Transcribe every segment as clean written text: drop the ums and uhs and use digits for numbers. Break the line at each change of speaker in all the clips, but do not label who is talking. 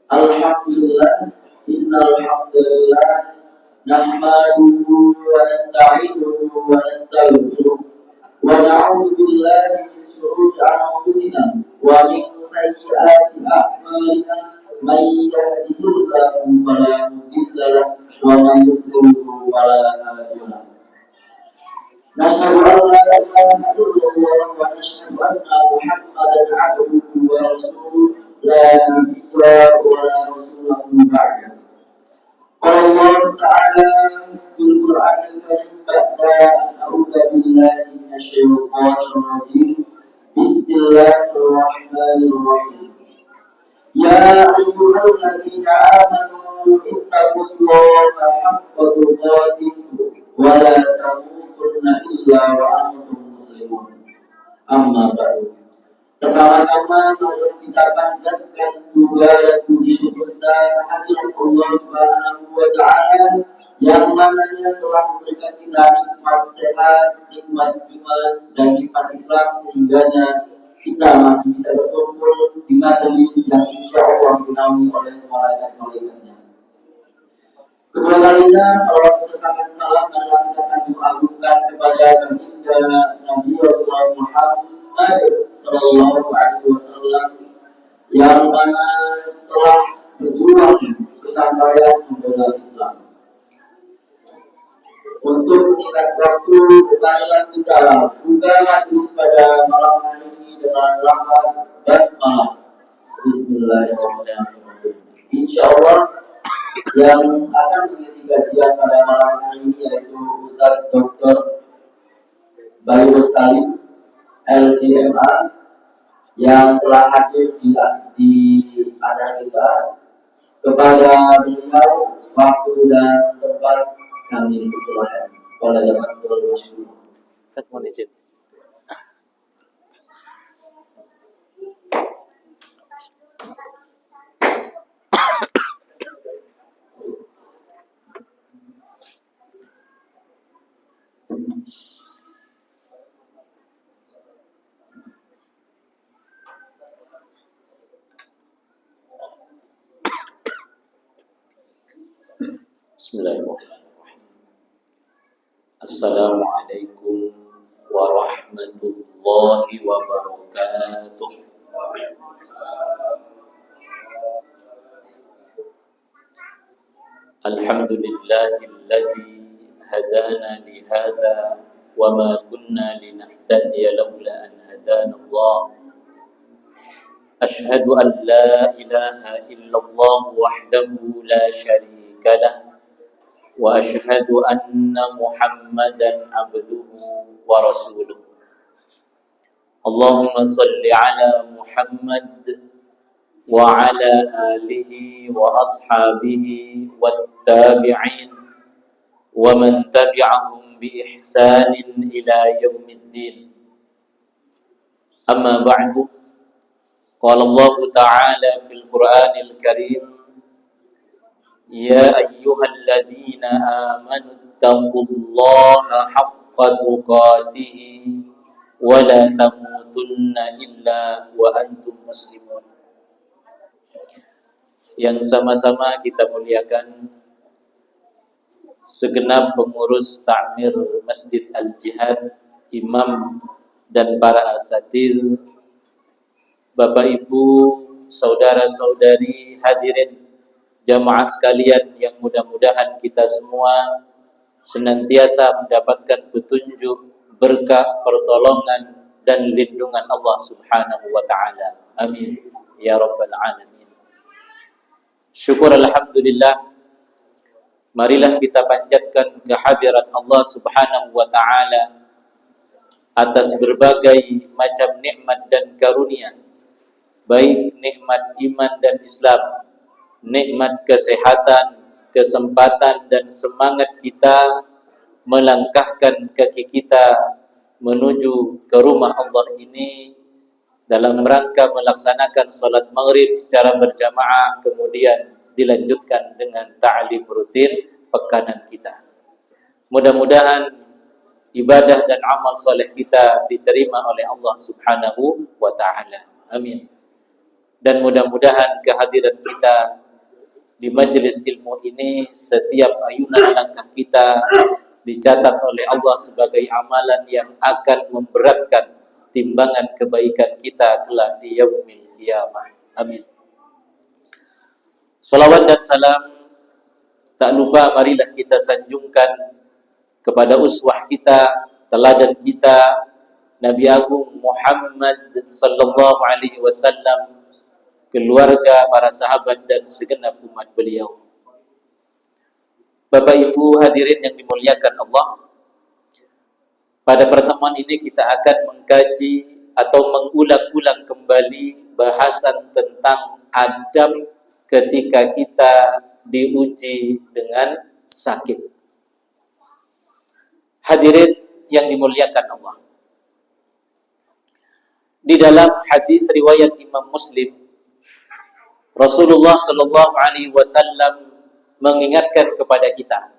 Alhamdulillah, innal hamdalillah nahmaduhu wa nasta'inuhu wa nastaghfiruh wa na'udzu billahi min shururi anfusina wa min sayyiati a'malina may yahdihillahu fala mudilla lahu wa may yudlil fala hadiya lahu. Nashhadu an la ilaha illallah wa nashhadu anna Muhammadan 'abduhu wa rasuluh la nabiyya wa la rasulahu ba'da. Qala Allah ta'ala fil Qur'anil Karim ba'da a'udzu billahi minasy syaithanir rajim. Bismillahirrahmanirrahim. Ya ayyuhalladzina amanu ittaqullaha haqqa tuqatih wa la tamutunna illa wa antum muslimun. Amma ba'du. Pertama-tama mari kita panjatkan puja dan puji syukur kehadirat Allah Subhanahu wa taala yang mananya telah memberikan kita nikmat sehat, nikmat iman dan nikmat Islam sehingga kita masih bisa berkumpul di majelis yang insya Allah dinaungi oleh malaikat-malaikatnya. Kedua kalinya, salawat serta salam adalah kita sanggup agungkan kepada baginda Nabi Allah Muhammad Sallallahu Alaihi Wasallam yang mana telah berjuang kesampaian membela Islam. Untuk meningkat waktu, marilah kita buka majelis pada malam hari ini dengan lafaz basmalah. Bismillahirrahmanirrahim. Insya Allah yang akan mengisi kajian pada malam hari ini yaitu Ustaz Dr. Bayu Salim LCMA yang telah hadir di acara kita. Kepada beliau waktu dan tempat kami persilakan. Pada zaman bersyukur.
Saya mau izin.
Bismillahirrahmanirrahim. Assalamualaikum warahmatullahi wabarakatuh. Alhamdulillahilladzi hadana li hadza wa ma kunna linahtadiya laula an hadana Allah. Ashhadu an la ilaha illallah wahdahu la syarika lah wa ashhadu anna Muhammadan abduhu wa rasuluh. Allahumma salli ala Muhammad wa ala alihi wa ashabihi wattabi'in wa man tabi'ahum bi ihsanin ila yaumiddin. Amma ba'du. Qala Allah ta'ala fil Qur'anil Karim, ya ayyuhalladzina amanu taqullaha haqqa tuqatih wa la tamutunna illa wa antum muslimun. Yang sama-sama kita muliakan segenap pengurus takmir Masjid Al-Jihad, imam dan para asatir, Bapak Ibu, saudara-saudari hadirin jamaah sekalian yang mudah-mudahan kita semua senantiasa mendapatkan petunjuk, berkah, pertolongan dan lindungan Allah Subhanahu wa taala. Amin ya rabbal alamin. Syukur alhamdulillah. Marilah kita panjatkan kehadirat Allah Subhanahu wa taala atas berbagai macam nikmat dan karunia, baik nikmat iman dan Islam, nikmat kesehatan, kesempatan dan semangat kita melangkahkan kaki kita menuju ke rumah Allah ini dalam rangka melaksanakan salat maghrib secara berjamaah, kemudian dilanjutkan dengan ta'lim rutin pekanan kita. Mudah-mudahan ibadah dan amal soleh kita diterima oleh Allah Subhanahu wa ta'ala. Amin. Dan mudah-mudahan kehadiran kita di majelis ilmu ini, setiap ayunan langkah kita dicatat oleh Allah sebagai amalan yang akan memberatkan timbangan kebaikan kita kelak di yaumil qiyamah. Amin. Salawat dan salam tak lupa marilah kita sanjungkan kepada uswah kita, teladan kita, Nabi Agung Muhammad sallallahu alaihi wasallam, keluarga, para sahabat dan segenap umat beliau. Bapak Ibu hadirin yang dimuliakan Allah, pada pertemuan ini kita akan mengkaji atau mengulang-ulang kembali bahasan tentang adab ketika kita diuji dengan sakit. Hadirin yang dimuliakan Allah, di dalam hadis riwayat Imam Muslim, Rasulullah sallallahu alaihi wasallam mengingatkan kepada kita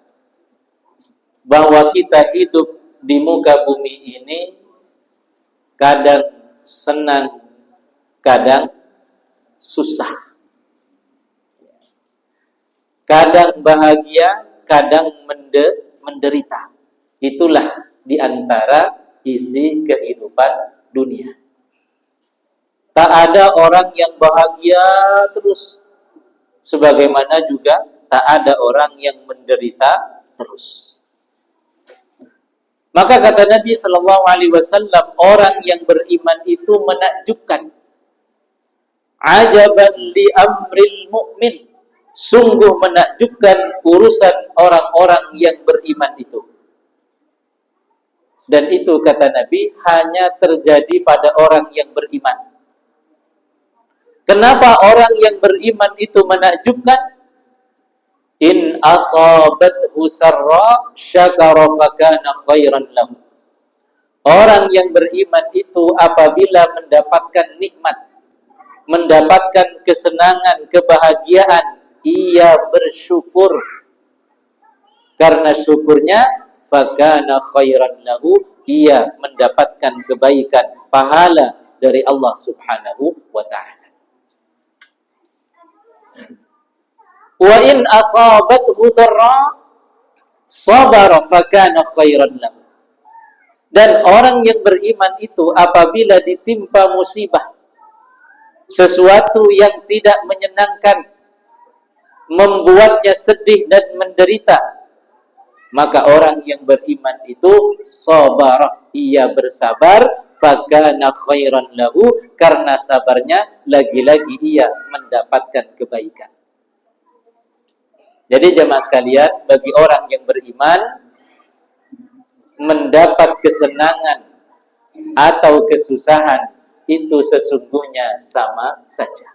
bahwa kita hidup di muka bumi ini kadang senang, kadang susah, kadang bahagia, kadang menderita. Itulah di antara isi kehidupan dunia. Tak ada orang yang bahagia terus, sebagaimana juga tak ada orang yang menderita terus. Maka kata Nabi sallallahu alaihi wasallam, orang yang beriman itu menakjubkan. Ajaban li amril mu'min. Sungguh menakjubkan urusan orang-orang yang beriman itu. Dan itu kata Nabi hanya terjadi pada orang yang beriman. Kenapa orang yang beriman itu menakjubkan? In asabathu sarra syakara fakana khairan lahu. Orang yang beriman itu apabila mendapatkan nikmat, mendapatkan kesenangan, kebahagiaan, ia bersyukur. Karena syukurnya fakana khairan lahu, ia mendapatkan kebaikan, pahala dari Allah Subhanahu wa ta'ala. Wa in asabathu dharra sabara fakana khairan lahu. Dan orang yang beriman itu apabila ditimpa musibah, sesuatu yang tidak menyenangkan, membuatnya sedih dan menderita, maka orang yang beriman itu sabar, ia bersabar, fakana khairan lahu, karena sabarnya lagi-lagi ia mendapatkan kebaikan. Jadi jemaah sekalian, bagi orang yang beriman, mendapat kesenangan atau kesusahan itu sesungguhnya sama saja.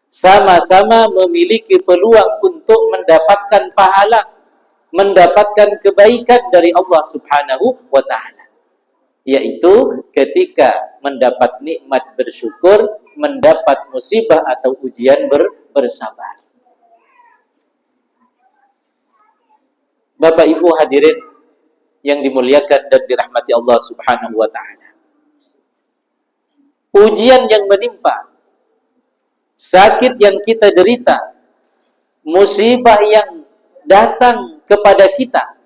Sama-sama memiliki peluang untuk mendapatkan pahala, mendapatkan kebaikan dari Allah Subhanahu wa ta'ala. Yaitu ketika mendapat nikmat bersyukur, mendapat musibah atau ujian bersabar. Bapak Ibu hadirin yang dimuliakan dan dirahmati Allah Subhanahu wa ta'ala. Ujian yang menimpa, sakit yang kita derita, musibah yang datang kepada kita,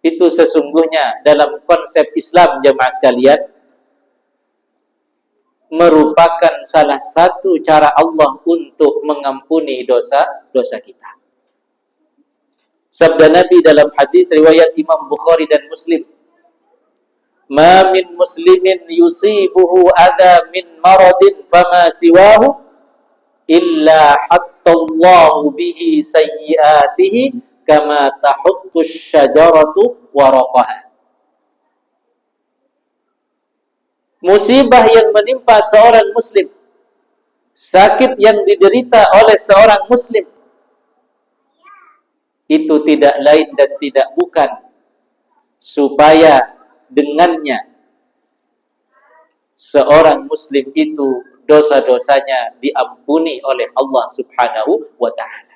itu sesungguhnya dalam konsep Islam jemaah sekalian merupakan salah satu cara Allah untuk mengampuni dosa-dosa kita. Sabda Nabi dalam hadis riwayat Imam Bukhari dan Muslim, "Ma min muslimin yusibuhu adha min maradin fama siwahu illa hattallahu bihi sayyiatihi kama tahuttu syajaratu waraqaha." Musibah yang menimpa seorang muslim, sakit yang diderita oleh seorang muslim, itu tidak lain dan tidak bukan supaya dengannya seorang muslim itu dosa-dosanya diampuni oleh Allah Subhanahu wa ta'ala.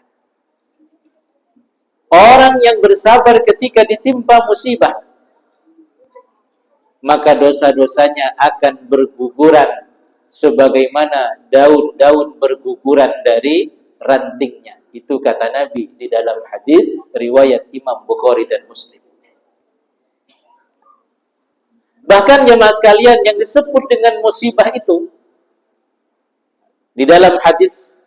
Orang yang bersabar ketika ditimpa musibah, maka dosa-dosanya akan berguguran sebagaimana daun-daun berguguran dari rantingnya. Itu kata Nabi di dalam hadis riwayat Imam Bukhari dan Muslim. Bahkan jemaah sekalian, yang disebut dengan musibah itu di dalam hadis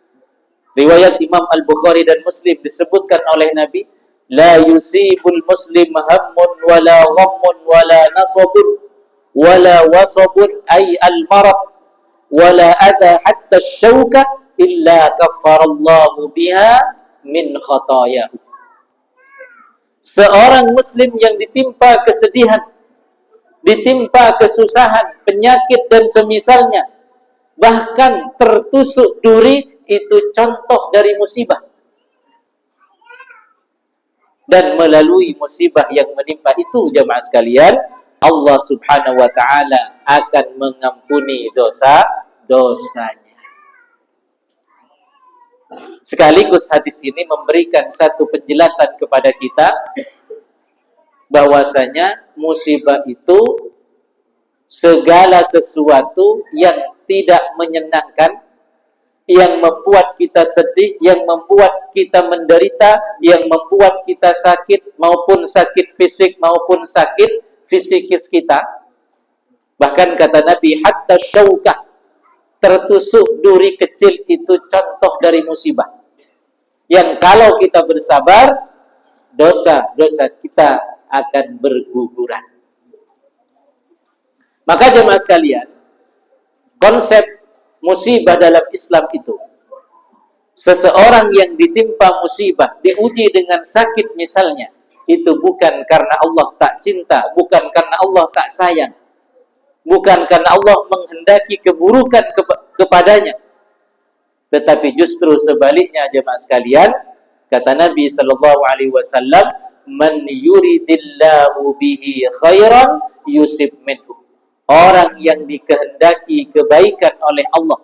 riwayat Imam Al-Bukhari dan Muslim disebutkan oleh Nabi, la yusibul muslim hammun wala ghammun wala nasabun wala wasabun ay al-marad wala adha hatta syauka illa kaffarallahu biha min khatayahu. Seorang muslim yang ditimpa kesedihan, ditimpa kesusahan, penyakit dan semisalnya, bahkan tertusuk duri, itu contoh dari musibah. Dan melalui musibah yang menimpa itu, jemaah sekalian, Allah Subhanahu wa ta'ala akan mengampuni dosa-dosanya. Sekaligus hadis ini memberikan satu penjelasan kepada kita bahwasanya musibah itu segala sesuatu yang tidak menyenangkan, yang membuat kita sedih, yang membuat kita menderita, yang membuat kita sakit, maupun sakit fisik maupun sakit fisikis kita. Bahkan kata Nabi, hatta syaukah, tertusuk duri kecil, itu contoh dari musibah yang kalau kita bersabar, dosa-dosa kita akan berguguran. Maka jemaah sekalian, konsep musibah dalam Islam itu, seseorang yang ditimpa musibah, diuji dengan sakit misalnya, itu bukan karena Allah tak cinta, bukan karena Allah tak sayang, bukan karena Allah menghendaki keburukan kepadanya, tetapi justru sebaliknya jemaah sekalian, kata Nabi sallallahu alaihi wasallam, man yuridillahu bihi khairan yusib minhu. Orang yang dikehendaki kebaikan oleh Allah,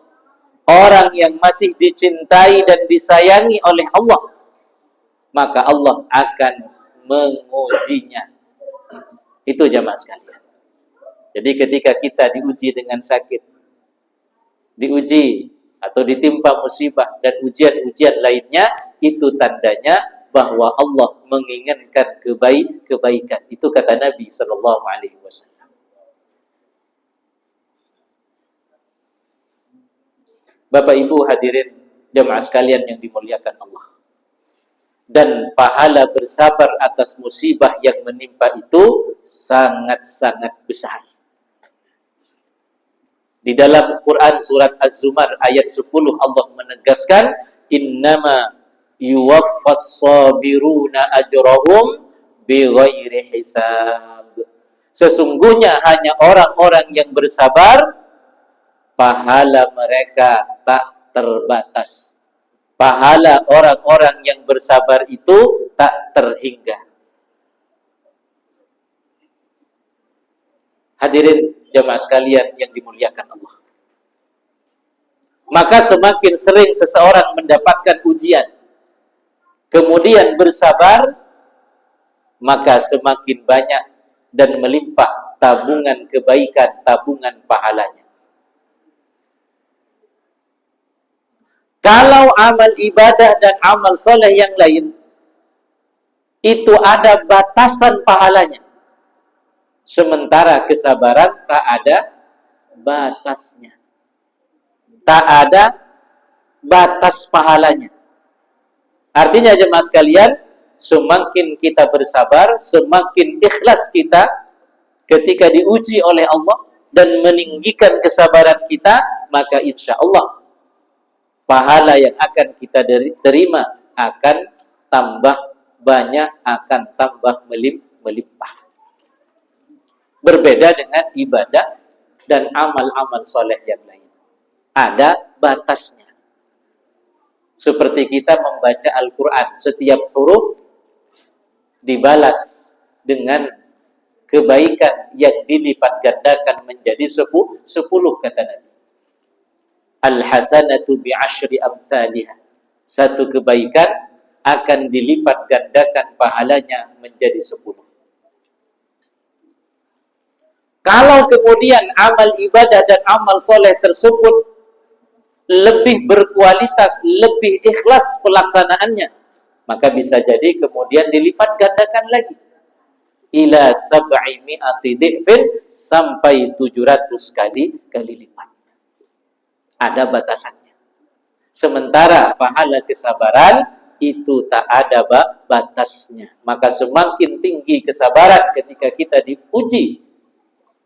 orang yang masih dicintai dan disayangi oleh Allah, maka Allah akan mengujinya. Itu jemaah sekalian. Jadi ketika kita diuji dengan sakit, diuji atau ditimpa musibah dan ujian-ujian lainnya, itu tandanya bahwa Allah menginginkan kebaikan. Itu kata Nabi sallallahu alaihi wasallam. Bapak Ibu hadirin jemaah sekalian yang dimuliakan Allah. Dan pahala bersabar atas musibah yang menimpa itu sangat-sangat besar. Di dalam Quran surat Az-Zumar ayat 10 Allah menegaskan, innama yuwaffas sabiruna ajrahum bighairi hisab. Sesungguhnya hanya orang-orang yang bersabar, pahala mereka tak terbatas. Pahala orang-orang yang bersabar itu tak terhingga. Hadirin jemaah sekalian yang dimuliakan Allah. Maka semakin sering seseorang mendapatkan ujian, kemudian bersabar, maka semakin banyak dan melimpah tabungan kebaikan, tabungan pahalanya. Kalau amal ibadah dan amal soleh yang lain, itu ada batasan pahalanya. Sementara kesabaran tak ada batasnya. Tak ada batas pahalanya. Artinya jemaah sekalian, semakin kita bersabar, semakin ikhlas kita ketika diuji oleh Allah dan meninggikan kesabaran kita, maka insya Allah pahala yang akan kita terima akan tambah banyak, akan tambah melimpah. Berbeda dengan ibadah dan amal-amal soleh yang lain. Ada batasnya. Seperti kita membaca Al-Quran, setiap huruf dibalas dengan kebaikan yang dilipat gandakan menjadi 10 kata Nabi. Al-hasanatu bi'ashri amthaliha. Satu kebaikan akan dilipat gandakan pahalanya menjadi 10. Kalau kemudian amal ibadah dan amal soleh tersebut lebih berkualitas, lebih ikhlas pelaksanaannya, maka bisa jadi kemudian dilipat gandakan lagi. Ila sab'i mi'ati di'fin, sampai 700 kali lipat. Ada batasannya. Sementara pahala kesabaran itu tak ada batasnya. Maka semakin tinggi kesabaran ketika kita diuji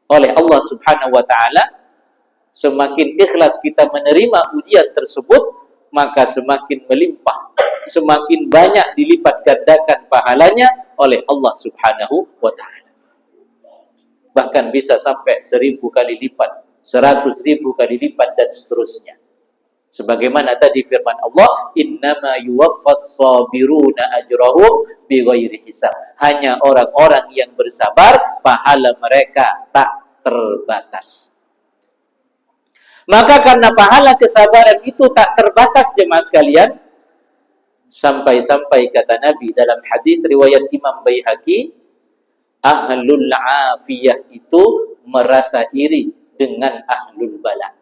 oleh Allah Subhanahu wa ta'ala, semakin ikhlas kita menerima ujian tersebut, maka semakin melimpah, semakin banyak dilipat gandakan pahalanya oleh Allah Subhanahu wa ta'ala. Bahkan bisa sampai 1000 kali lipat, 100.000 kali lipat, dan seterusnya. Sebagaimana tadi firman Allah, innama yuwaffas sabiruna ajrahum bighairi hisab. Hanya orang-orang yang bersabar, pahala mereka tak terbatas. Maka karena pahala kesabaran itu tak terbatas, jemaah sekalian, sampai-sampai kata Nabi dalam hadis riwayat Imam Baihaqi, ahlul afiyah itu merasa iri dengan ahlul bala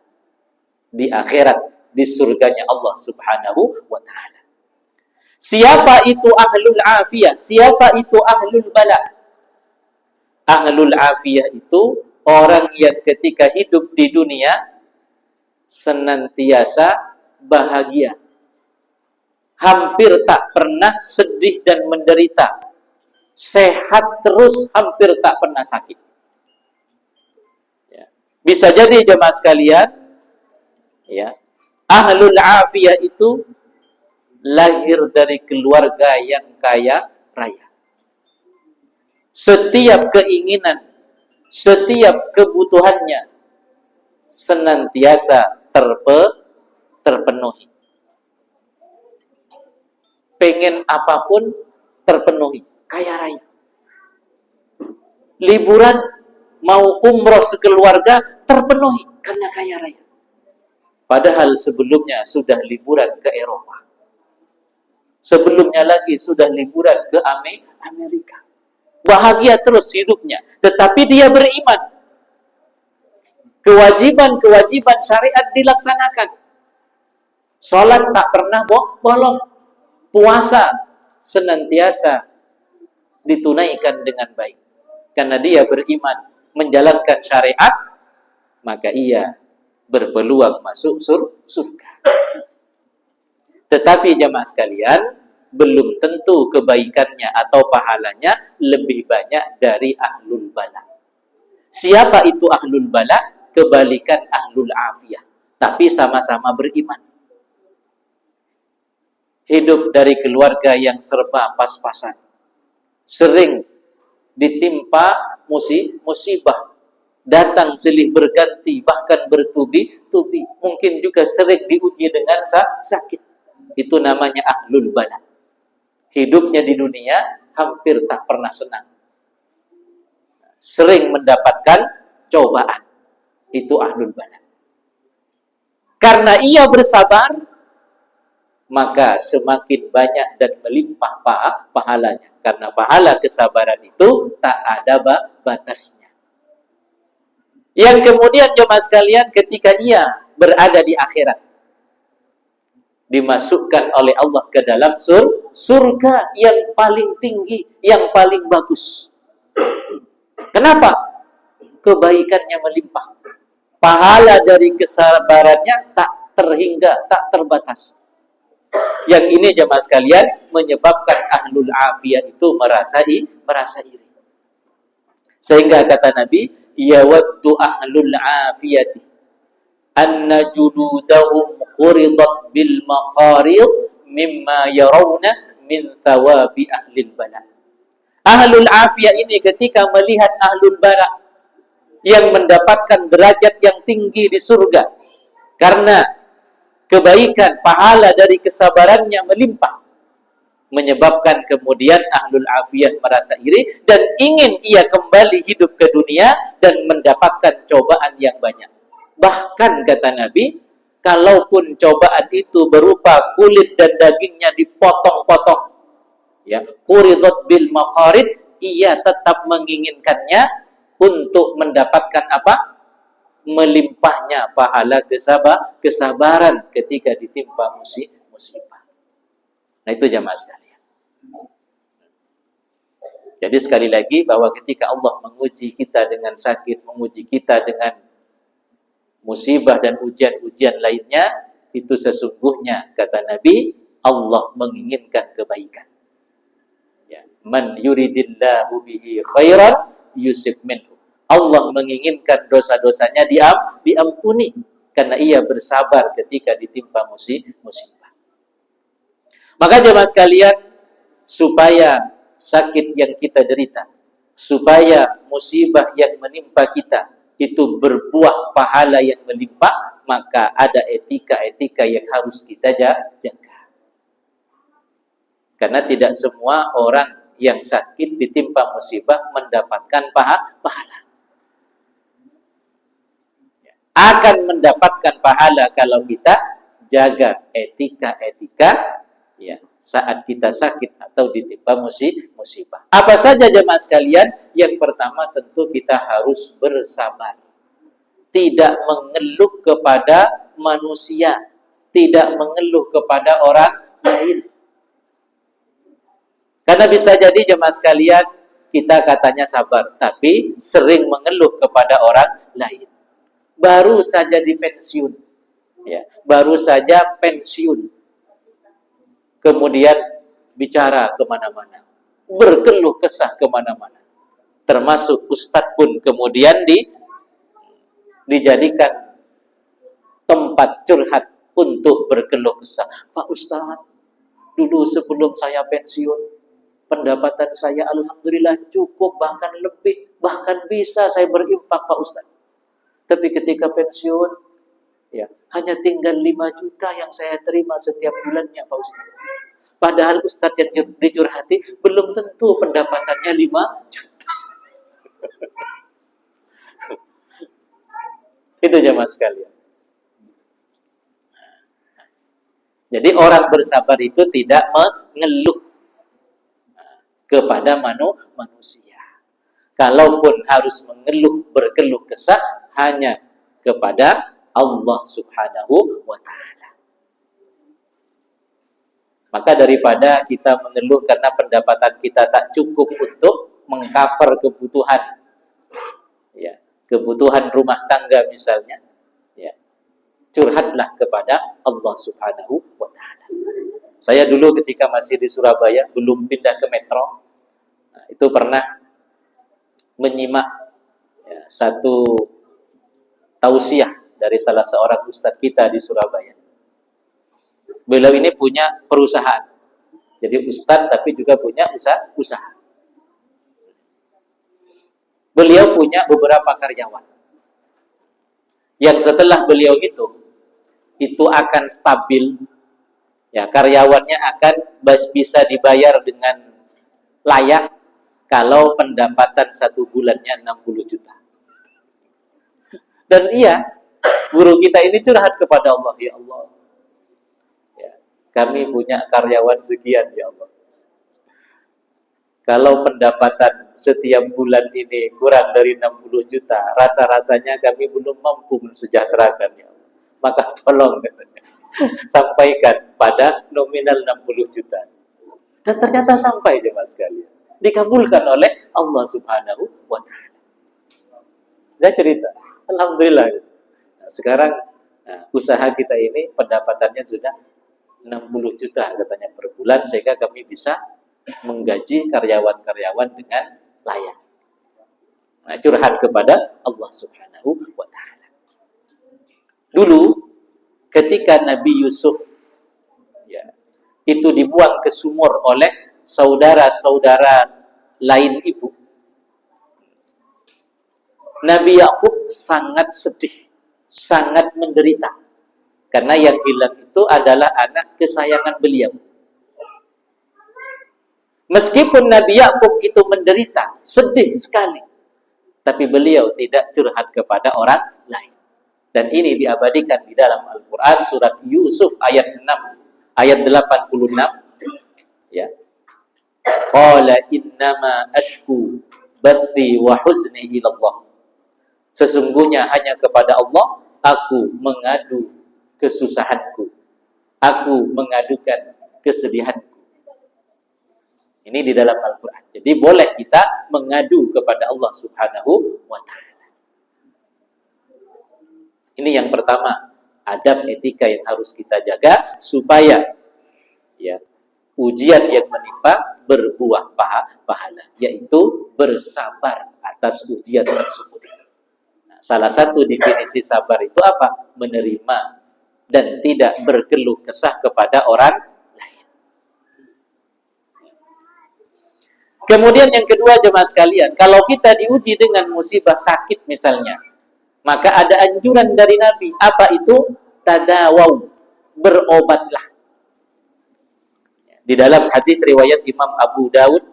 di akhirat, di surganya Allah Subhanahu wa ta'ala. Siapa itu ahlul afiyah? Siapa itu ahlul bala? Ahlul afiyah itu orang yang ketika hidup di dunia senantiasa bahagia, hampir tak pernah sedih dan menderita, sehat terus, hampir tak pernah sakit. Ya. Bisa jadi jemaah sekalian, ya, ahlul afiyah itu lahir dari keluarga yang kaya raya. Setiap keinginan, setiap kebutuhannya senantiasa terpenuhi. Pengen apapun terpenuhi, kaya raya. Liburan mau umroh sekeluarga terpenuhi karena kaya raya. Padahal sebelumnya sudah liburan ke Eropa. Sebelumnya lagi sudah liburan ke Amerika. Bahagia terus hidupnya, tetapi dia beriman. Kewajiban-kewajiban syariat dilaksanakan. Salat tak pernah bolong. Puasa senantiasa ditunaikan dengan baik. Karena dia beriman, menjalankan syariat, maka ia berpeluang masuk surga. Tetapi jemaah sekalian, belum tentu kebaikannya atau pahalanya lebih banyak dari ahlul bala. Siapa itu ahlul bala? Kebalikan ahlul afiyah, tapi sama-sama beriman. Hidup dari keluarga yang serba pas-pasan, sering ditimpa musibah, datang silih berganti, bahkan bertubi-tubi. Mungkin juga sering diuji dengan sakit. Itu namanya ahlul bala. Hidupnya di dunia hampir tak pernah senang, sering mendapatkan cobaan. Itu ahlul bala. Karena ia bersabar, maka semakin banyak dan melimpah pahalanya. Karena pahala kesabaran itu tak ada batasnya. Yang kemudian jemaah sekalian, ketika ia berada di akhirat, dimasukkan oleh Allah ke dalam surga yang paling tinggi, yang paling bagus. Kenapa? Kebaikannya melimpah. Pahala dari kesabarannya tak terhingga, tak terbatas. Yang ini jemaah sekalian menyebabkan ahlul afiyah itu merasa iri. Sehingga kata Nabi, yawaddu ahlul afiyati anna juludahum quridat bil maqarid mimma yarawna min thawabi ahlil bala. Ahlul afiyah ini ketika melihat ahlul bala yang mendapatkan derajat yang tinggi di surga karena kebaikan, pahala dari kesabarannya melimpah, menyebabkan kemudian ahlul afiyah merasa iri dan ingin ia kembali hidup ke dunia dan mendapatkan cobaan yang banyak. Bahkan kata Nabi, kalaupun cobaan itu berupa kulit dan dagingnya dipotong-potong, ya, quridat bil maqarid, ia tetap menginginkannya untuk mendapatkan apa? Melimpahnya pahala kesabaran ketika ditimpa musibah. Nah, itu jamaah sekalian. Jadi sekali lagi bahwa ketika Allah menguji kita dengan sakit, menguji kita dengan musibah dan ujian-ujian lainnya, itu sesungguhnya kata Nabi, Allah menginginkan kebaikan. Ya, man yuridillahu bihi khairan yusib minhu. Allah menginginkan dosa-dosanya diampuni karena ia bersabar ketika ditimpa musibah. Maka jemaah sekalian, supaya sakit yang kita derita, supaya musibah yang menimpa kita itu berbuah pahala yang melimpah, maka ada etika-etika yang harus kita jaga. Karena tidak semua orang yang sakit ditimpa musibah mendapatkan pahala. Akan mendapatkan pahala kalau kita jaga etika-etika ya saat kita sakit atau ditimpa musibah. Apa saja jemaah sekalian? Yang pertama tentu kita harus bersabar. Tidak mengeluh kepada manusia, tidak mengeluh kepada orang lain. Karena bisa jadi jemaah sekalian kita katanya sabar, tapi sering mengeluh kepada orang lain. Baru saja dipensiun, ya, baru saja pensiun, kemudian bicara kemana-mana, berkeluh kesah kemana-mana, termasuk ustadz pun kemudian dijadikan tempat curhat untuk berkeluh kesah. Pak Ustadz, dulu sebelum saya pensiun, pendapatan saya alhamdulillah cukup, bahkan lebih, bahkan bisa saya berinfak Pak Ustadz. Tapi ketika pensiun, ya hanya tinggal 5 juta yang saya terima setiap bulannya Pak Ustadz. Padahal Ustadz yang dicurhati belum tentu pendapatannya 5 juta. Itu jamaah sekalian. Jadi orang bersabar itu tidak mengeluh kepada manusia. Kalaupun harus mengeluh, berkeluh kesah, hanya kepada Allah Subhanahu wa ta'ala. Maka daripada kita mengeluh karena pendapatan kita tak cukup untuk mengcover kebutuhan, ya, kebutuhan rumah tangga misalnya, ya, curhatlah kepada Allah Subhanahu wa ta'ala. Saya dulu ketika masih di Surabaya, belum pindah ke Metro, itu pernah menyimak ya, satu tausiah dari salah seorang ustadz kita di Surabaya. Beliau ini punya perusahaan. Jadi ustadz tapi juga punya usaha. Beliau punya beberapa karyawan. Yang setelah beliau itu akan stabil. Ya, karyawannya akan bisa dibayar dengan layak kalau pendapatan 1 bulannya 60 juta. Dan iya, guru kita ini curhat kepada Allah, ya Allah, ya, kami punya karyawan sekian, ya Allah. Kalau pendapatan setiap bulan ini kurang dari 60 juta, rasa-rasanya kami belum mampu mensejahterakan, ya Allah. Maka tolong sampaikan pada nominal 60 juta. Dan ternyata sampai jemaah sekalian. Dikabulkan oleh Allah Subhanahu wa ta'ala. Dia cerita, alhamdulillah. Nah, sekarang usaha kita ini pendapatannya sudah 60 juta katanya per bulan, sehingga kami bisa menggaji karyawan-karyawan dengan layak. Nah, curhat kepada Allah Subhanahu wa ta'ala. Dulu ketika Nabi Yusuf ya, itu dibuang ke sumur oleh saudara-saudara lain ibu, Nabi Yakub sangat sedih, sangat menderita, karena yang hilang itu adalah anak kesayangan beliau. Meskipun Nabi Yakub itu menderita, sedih sekali, tapi beliau tidak curhat kepada orang lain. Dan ini diabadikan di dalam Al-Quran surat Yusuf ayat 6, ayat 86. Ya. Qala innama ashku bathi wa huzni ilallah. Sesungguhnya hanya kepada Allah aku mengadu kesusahanku, aku mengadukan kesedihanku. Ini di dalam Al-Quran. Jadi boleh kita mengadu kepada Allah Subhanahu wa ta'ala. Ini yang pertama, adab etika yang harus kita jaga supaya ya ujian yang menimpa berbuah pahala, yaitu bersabar atas ujian tersebut. Nah, salah satu definisi sabar itu apa? Menerima dan tidak berkeluh kesah kepada orang lain. Kemudian yang kedua, jemaah sekalian, kalau kita diuji dengan musibah sakit misalnya, maka ada anjuran dari Nabi. Apa itu? Tadawaw, berobatlah. Di dalam hadis riwayat Imam Abu Dawud,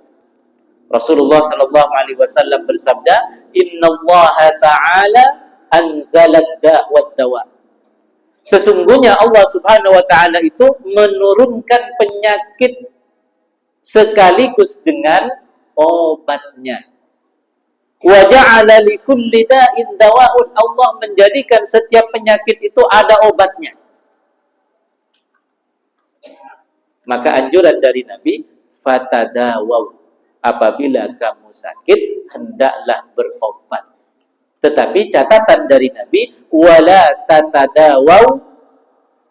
Rasulullah sallallahu alaihi wasallam bersabda, "Innallaha ta'ala anzalad da' wad dawa." Sesungguhnya Allah Subhanahu wa taala itu menurunkan penyakit sekaligus dengan obatnya. Wa ja'ala likulli da'in dawa'un. Allah menjadikan setiap penyakit itu ada obatnya. Maka anjuran dari Nabi, fatadawaw. Apabila kamu sakit, hendaklah berobat. Tetapi catatan dari Nabi, wala tatadawaw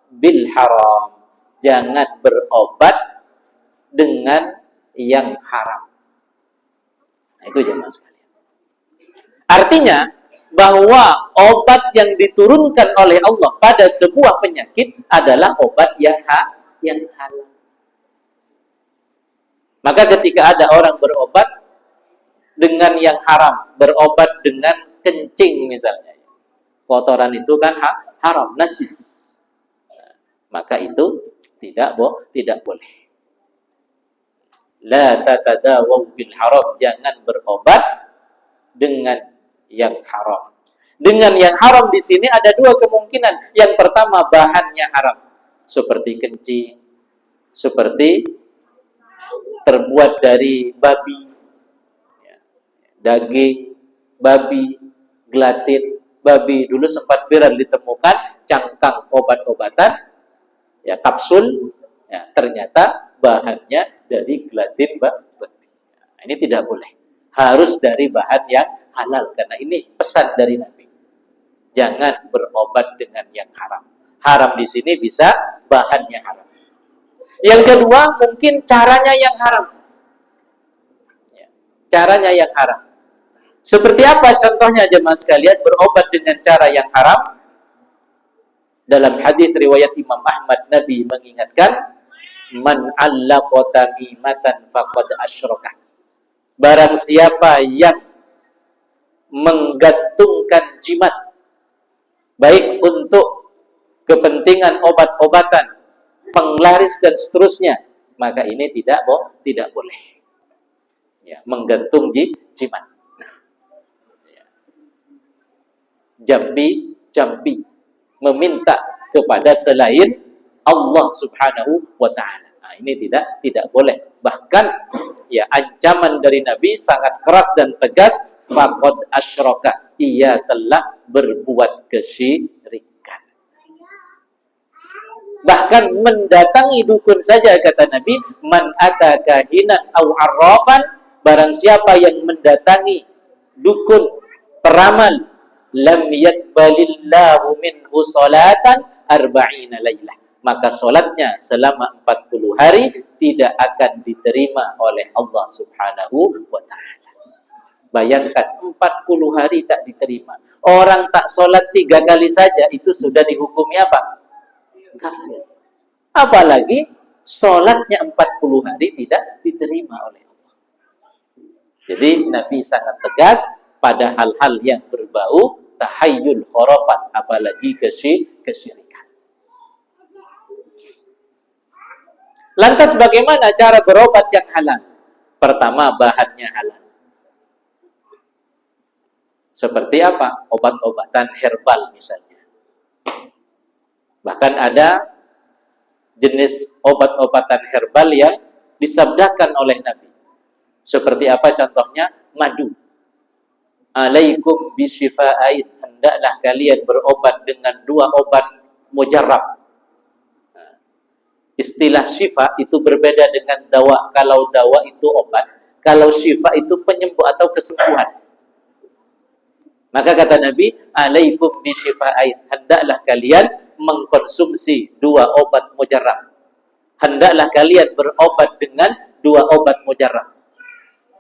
bil haram. Jangan berobat dengan yang haram. Nah, itu jemaah sekalian. Artinya bahwa obat yang diturunkan oleh Allah pada sebuah penyakit adalah obat yang halal. Maka ketika ada orang berobat dengan yang haram, berobat dengan kencing misalnya, kotoran itu kan haram, najis, maka itu tidak boleh. La tatadawaw bil haram, jangan berobat dengan yang haram. Dengan yang haram di sini ada dua kemungkinan. Yang pertama, bahannya haram, seperti kencing, seperti terbuat dari babi, daging babi, gelatin babi. Dulu sempat viral ditemukan cangkang obat-obatan, ya kapsul, ya, ternyata bahannya dari gelatin babi. Nah, ini tidak boleh. Harus dari bahan yang halal, karena ini pesan dari Nabi. Jangan berobat dengan yang haram. Haram di sini bisa bahannya haram. Yang kedua, mungkin caranya yang haram. Caranya yang haram. Seperti apa contohnya jemaah sekalian berobat dengan cara yang haram? Dalam hadis riwayat Imam Ahmad, Nabi mengingatkan, man 'allaqa tamimatan faqad asyraka. Barang siapa yang menggantungkan jimat, baik untuk kepentingan obat-obatan, penglaris dan seterusnya, maka ini tidak boleh. Ya, menggantung jimat. Ya. Jampi, meminta kepada selain Allah Subhanahu wa ta'ala. Nah, ini tidak boleh. Bahkan ya ancaman dari Nabi sangat keras dan tegas, faqad asyraka, ia telah berbuat kesyirikan. Bahkan mendatangi dukun saja, kata Nabi, man ataka hinan au arrafan, barang siapa yang mendatangi dukun, peramal, lam yakbalillahu minhu salatan arba'ina lailah, maka solatnya selama 40 hari tidak akan diterima oleh Allah Subhanahu wa ta'ala. Bayangkan, 40 hari tak diterima. Orang tak solat 3 kali saja itu sudah dihukumi apa? Kafir. Apalagi solatnya 40 hari tidak diterima oleh Allah. Jadi Nabi sangat tegas pada hal-hal yang berbau tahayyul khurafat, apalagi kesyirikan. Lantas bagaimana cara berobat yang halal? Pertama, bahannya halal. Seperti apa? Obat-obatan herbal misalnya. Bahkan ada jenis obat-obatan herbal yang disabdakan oleh Nabi. Seperti apa contohnya? Madu. alaikum bisyifa'ain, hendaklah kalian berobat dengan 2 obat mujarrab. Istilah syifa itu berbeda dengan dawa. Kalau dawa itu obat, kalau syifa itu penyembuh atau kesembuhan. Maka kata Nabi, alaikum bisyifa'ain, hendaklah kalian mengkonsumsi 2 obat mujarrab. Hendaklah kalian berobat dengan 2 obat mujarrab.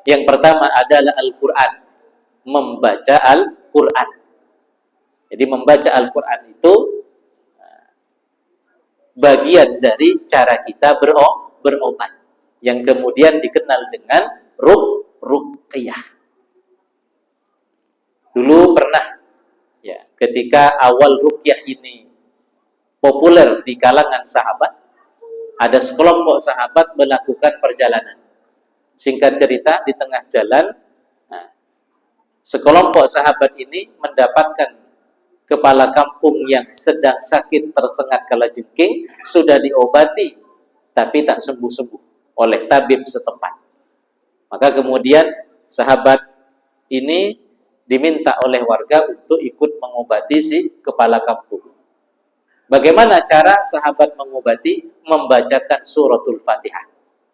Yang pertama adalah Al-Quran, membaca Al-Quran. Jadi membaca Al-Quran itu bagian dari cara kita berobat, yang kemudian dikenal dengan ruqyah. Dulu pernah ya, ketika awal ruqyah ini populer di kalangan sahabat, ada sekelompok sahabat melakukan perjalanan. Singkat cerita, di tengah jalan, sekelompok sahabat ini mendapatkan kepala kampung yang sedang sakit tersengat kalajengking, sudah diobati tapi tak sembuh-sembuh oleh tabib setempat. Maka kemudian sahabat ini diminta oleh warga untuk ikut mengobati si kepala kampung. Bagaimana cara sahabat mengobati? Membacakan suratul Fatihah.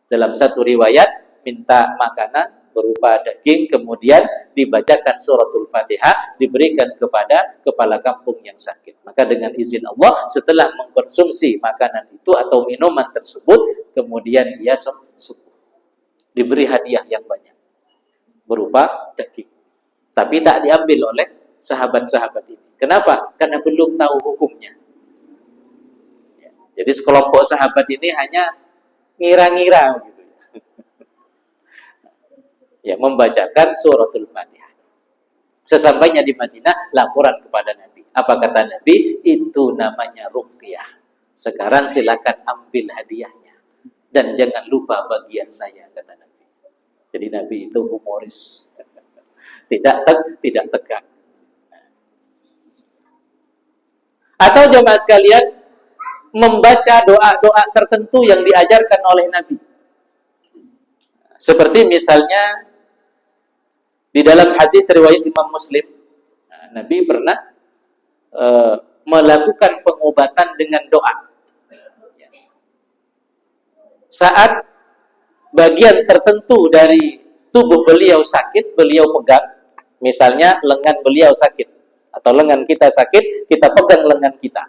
Dalam satu riwayat, minta makanan berupa daging, kemudian dibacakan suratul Fatihah, diberikan kepada kepala kampung yang sakit. Maka dengan izin Allah, setelah mengkonsumsi makanan itu atau minuman tersebut, kemudian ia sembuh. Diberi hadiah yang banyak berupa daging. Tapi tak diambil oleh sahabat-sahabat ini. Kenapa? Karena belum tahu hukumnya. Jadi sekelompok sahabat ini hanya ngira-ngira gitu. Ya, membacakan suratul Fatihah. Sesampainya di Madinah, laporan kepada Nabi. Apa kata Nabi? Itu namanya ruqyah. Sekarang silakan ambil hadiahnya. Dan jangan lupa bagian saya, kata Nabi. Jadi Nabi itu humoris. Tidak tegang. Atau jemaah sekalian, membaca doa-doa tertentu yang diajarkan oleh Nabi. Seperti misalnya di dalam hadis riwayat Imam Muslim, Nabi pernah melakukan pengobatan dengan doa. Saat bagian tertentu dari tubuh beliau sakit, beliau pegang, misalnya lengan beliau sakit atau lengan kita sakit, kita pegang lengan kita.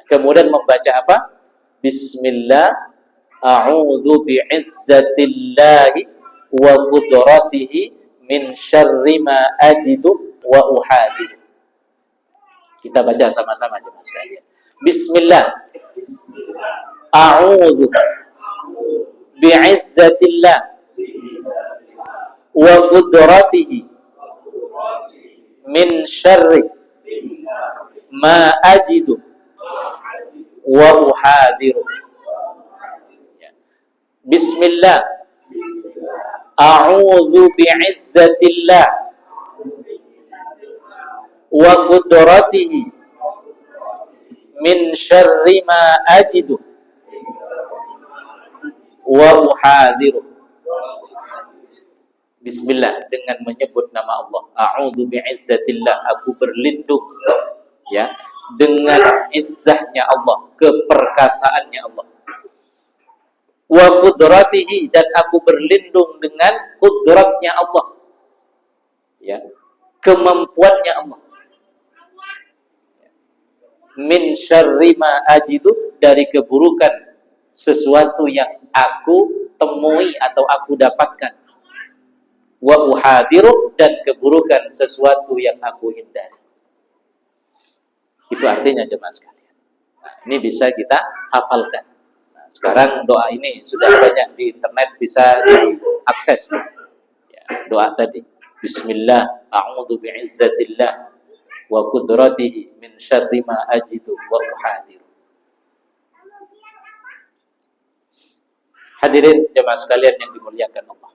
Kemudian membaca apa? Bismillah, a'udzu bi'izzatillahi wa qudratihi min syarri ma ajidu wa uhadiru. Kita baca sama-sama jemaah sekalian. Bismillah, a'udzu bi'izzatillah wa qudratihi min syarri ma ajidu wa uhadiru. Bismillah, a'udzu bi'izzatillah wa qudratihi min syarri ma ajidu wa uhadiru. Bismillah, dengan menyebut nama Allah. A'udzu bi'izzatillah, aku berlindung ya dengan izzahnya Allah, keperkasaannya Allah. Wa qudratihi, dan aku berlindung dengan kudratnya Allah. Ya, kemampuannya Allah. Min syarri ma ajidu, dari keburukan sesuatu yang aku temui atau aku dapatkan. Wa uhadiru, dan keburukan sesuatu yang aku hindari. Itu artinya jemaah sekalian. Nah, ini bisa kita hafalkan. Nah, sekarang doa ini sudah banyak di internet, bisa diakses. Ya, doa tadi. Bismillah, a'udzu bi'izzatillah wa qudratihi min syarri ma ajidu wa uhadiru. Hadirin jemaah sekalian yang dimuliakan Allah.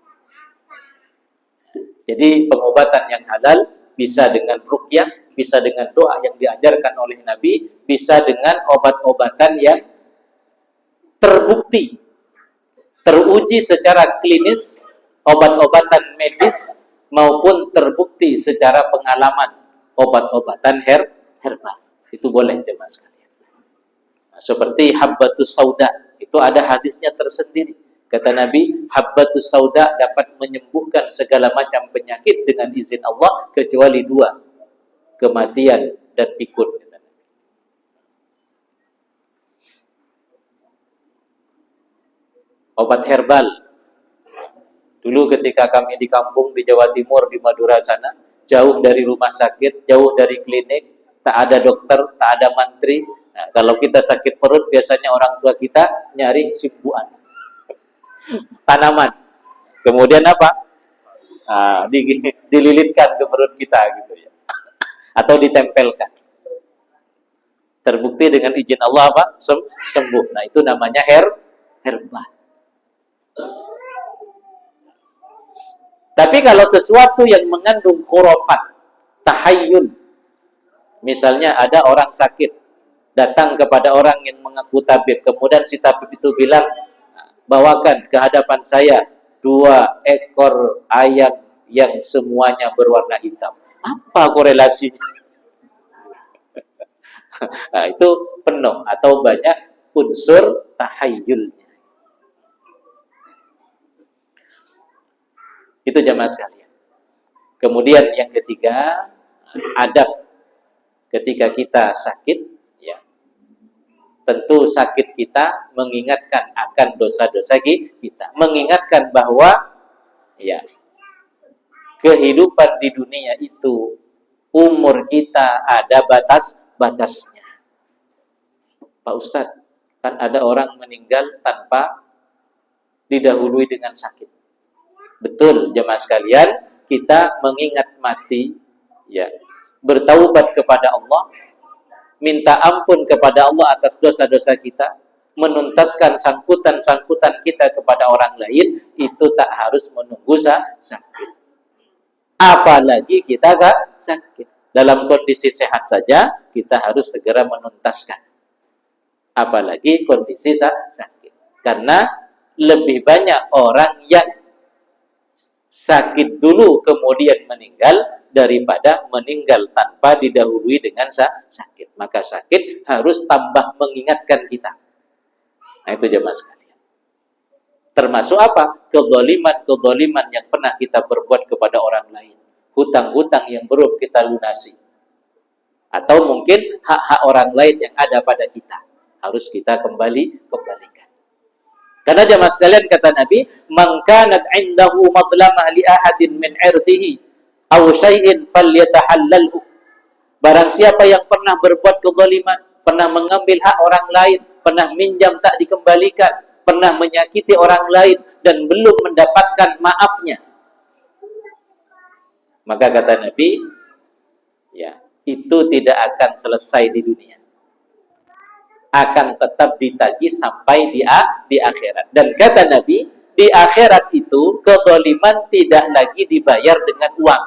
Jadi pengobatan yang halal bisa dengan ruqyah, bisa dengan doa yang diajarkan oleh Nabi, bisa dengan obat-obatan yang terbukti, teruji secara klinis, obat-obatan medis maupun terbukti secara pengalaman obat-obatan herbal. Itu boleh jemaah sekalian. Nah, seperti habbatus sauda, itu ada hadisnya tersendiri. Kata Nabi, habbatus sauda dapat menyembuhkan segala macam penyakit dengan izin Allah kecuali 2, kematian dan pikun. Obat herbal. Dulu ketika kami di kampung di Jawa Timur, di Madura sana, jauh dari rumah sakit, jauh dari klinik, tak ada dokter, tak ada mantri. Nah, kalau kita sakit perut, biasanya orang tua kita nyari simbuan, tanaman. Kemudian apa? Nah, dililitkan ke perut kita gitu ya. Atau ditempelkan. Terbukti dengan izin Allah apa? Sembuh. Nah, itu namanya herbal. Tapi kalau sesuatu yang mengandung khurafat, tahayyul, misalnya ada orang sakit, datang kepada orang yang mengaku tabib, kemudian si tabib itu bilang, bawakan ke hadapan saya 2 ekor ayam yang semuanya berwarna hitam. Apa korelasinya? Nah, itu penuh atau banyak unsur tahayyulnya. Itu jamaah sekalian. Kemudian yang ketiga, adab ketika kita sakit, ya. Tentu sakit kita mengingatkan akan dosa-dosa kita, mengingatkan bahwa ya, kehidupan di dunia itu umur kita ada batas-batasnya. Pak Ustadz, kan ada orang meninggal tanpa didahului dengan sakit. Betul jemaah sekalian, kita mengingat mati, ya, bertaubat kepada Allah, minta ampun kepada Allah atas dosa-dosa kita, menuntaskan sangkutan-sangkutan kita kepada orang lain, itu tak harus menunggu sakit. Apalagi kita sakit. Dalam kondisi sehat saja, kita harus segera menuntaskan. Apalagi kondisi sakit. Karena lebih banyak orang yang sakit dulu kemudian meninggal daripada meninggal tanpa didahului dengan sakit. Maka sakit harus tambah mengingatkan kita. Nah, itu jemaah sekalian. Termasuk apa? Kezaliman yang pernah kita perbuat kepada orang lain. Hutang-hutang yang belum kita lunasi. Atau mungkin hak-hak orang lain yang ada pada kita. Harus kita kembalikan. Karena jemaah sekalian kata Nabi, "Man kanat 'indahu madlamah li ahadin min 'irdihi aw syai'in falyatahallalhu." Barang siapa yang pernah berbuat kezaliman, pernah mengambil hak orang lain, pernah minjam tak dikembalikan, pernah menyakiti orang lain dan belum mendapatkan maafnya, maka kata Nabi, ya, itu tidak akan selesai di dunia. Akan tetap ditagih sampai di akhirat. Dan kata Nabi, di akhirat itu kezaliman tidak lagi dibayar dengan uang.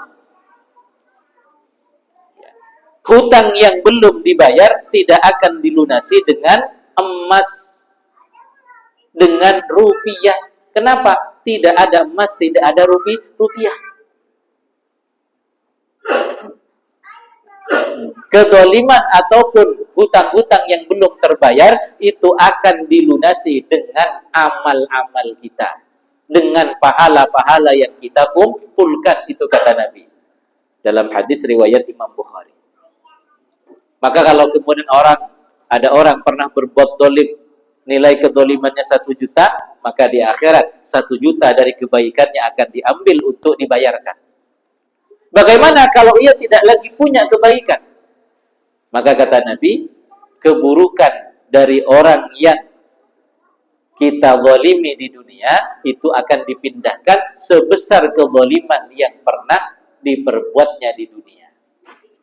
Hutang yang belum dibayar tidak akan dilunasi dengan emas, dengan rupiah. Kenapa? Tidak ada emas, tidak ada rupiah. Kezaliman ataupun hutang-hutang yang belum terbayar itu akan dilunasi dengan amal-amal kita, dengan pahala-pahala yang kita kumpulkan, itu kata Nabi dalam hadis riwayat Imam Bukhari. Maka kalau kemudian ada orang pernah berbuat zalim, nilai kezalimannya 1 juta, maka di akhirat 1 juta dari kebaikannya akan diambil untuk dibayarkan. Bagaimana kalau ia tidak lagi punya kebaikan? Maka kata Nabi, keburukan dari orang yang kita zalimi di dunia itu akan dipindahkan sebesar kezaliman yang pernah diperbuatnya di dunia.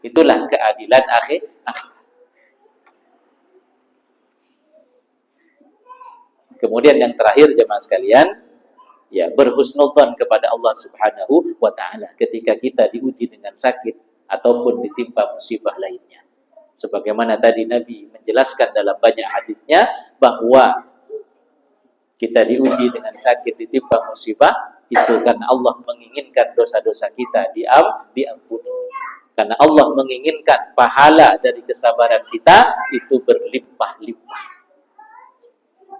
Itulah keadilan akhir. Kemudian yang terakhir jemaah sekalian, ya, berhusnudzon kepada Allah Subhanahu wa taala ketika kita diuji dengan sakit ataupun ditimpa musibah lainnya. Sebagaimana tadi Nabi menjelaskan dalam banyak hadisnya bahwa kita diuji dengan sakit, ditimpa musibah, itu karena Allah menginginkan dosa-dosa kita diampuni. Karena Allah menginginkan pahala dari kesabaran kita itu berlimpah-limpah.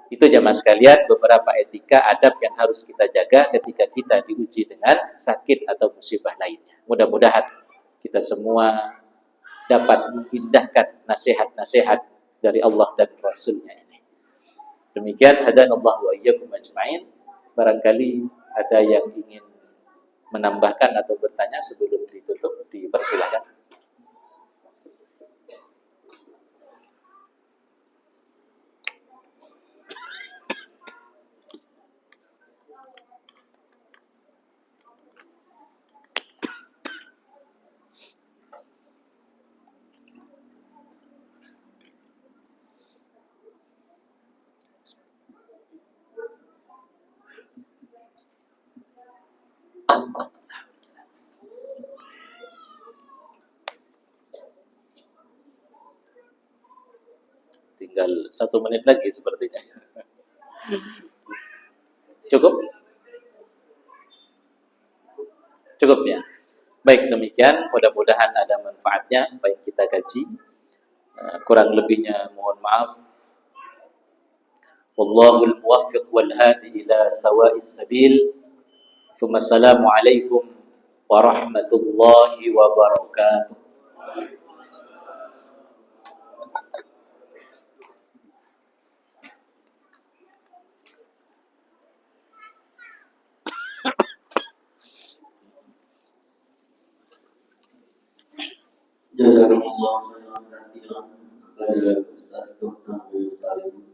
Itu jamaah sekalian beberapa etika adab yang harus kita jaga ketika kita diuji dengan sakit atau musibah lainnya. Mudah-mudahan kita semua dapat mengindahkan nasihat-nasihat dari Allah dan Rasul-Nya ini. Demikian hadanallahu wa iyyakum ajma'in. Barangkali ada yang ingin menambahkan atau bertanya sebelum ditutup, dipersilakan. Tinggal 1 menit lagi sepertinya. Cukup? Cukup ya. Baik, demikian mudah-mudahan ada manfaatnya baik kita kaji. Kurang lebihnya mohon maaf. Wallahul muwaffiq wal hadi ila sawa'is sabil. Assalamualaikum warahmatullahi wabarakatuh.
Jazakumullah khairan katsiran kepada Ustaz Dr. Salim